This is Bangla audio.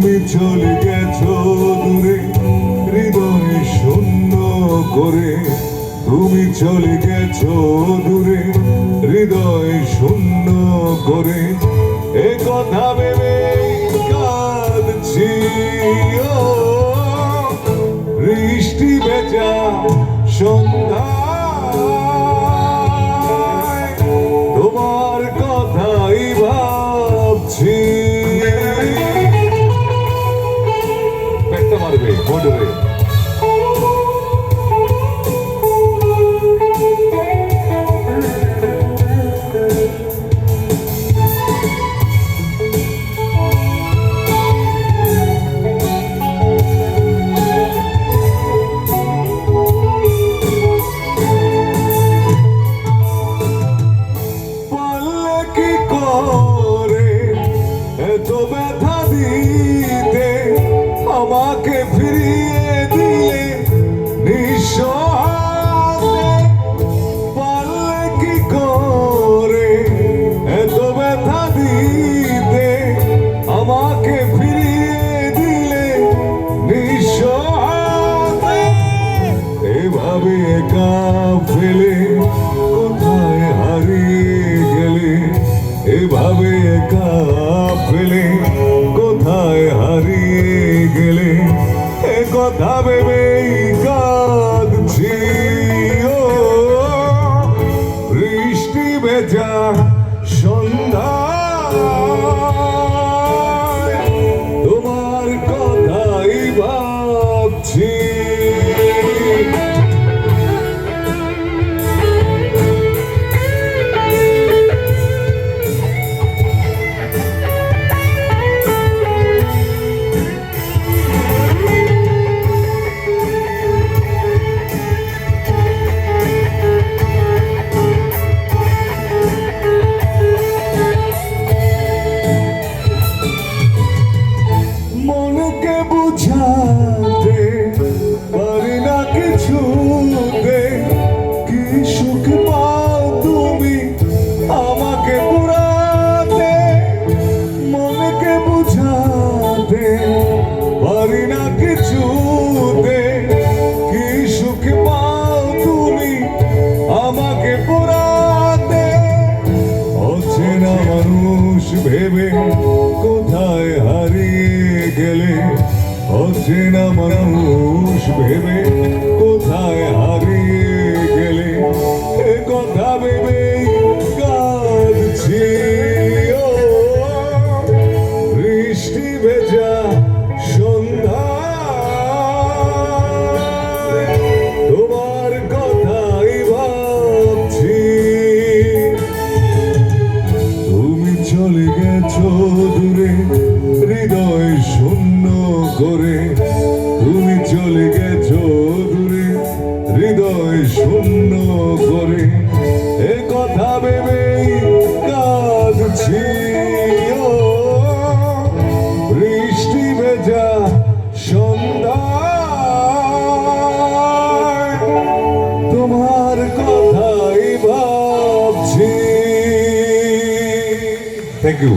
তুমি চলে গেছো দূরে হৃদয় শূন্য করে, তুমি চলে গেছো দূরে হৃদয় শূন্য করে, এ কথা ভেবে কাঁদছি। ও বৃষ্টি ভেজা সন্ধ্যায় তোমার কথাই ভাবছি। মারবে বর্ডারে পারলে কি করে এত ব্যথা দিতে, আমাকে ফিরিয়ে দিলে নিঃস্বার্থে। পারলে কি করে এত ব্যথা দিতে, আমাকে ফিরিয়ে দিলে নিঃস্বার্থে। এভাবে একা ফেলে কোথায় হারিয়ে গেলে, এভাবে একা ফেলে কোথায় হারিয়ে গেলে, এ কথা ভেবেই কাঁদছি। ও বৃষ্টি ভেজা সন্ধ্যায় তোমার কথাই ভাবছি। মনকে বুঝাতে পারি না কিছুতে, কি সুখ পাও তুমি আমাকে পুরাতে। মনকে বুঝাতে পারি না কিছুতে, কি সুখ পাও তুমি আমাকে পুরাতে। অচেনা মানুষ ভেবে কোথায় হারিয়ে গেলে, অচেনা মানুষ ভেবে কোথায় হারিয়ে গেলে, এ কথা ভেবেই কাঁদছি। ও বৃষ্টি ভেজা সন্ধ্যায় তোমার কথাই ভাবছি। তুমি চলে গেছো দূরে হৃদয় শূন্য করে, তুমি চলে গেছো দূরে হৃদয় শূন্য করে, এ কথা ভেবেই কাঁদছি। ও বৃষ্টি ভেজা সন্ধ্যায় তোমার কথাই ভাবছি। Thank you.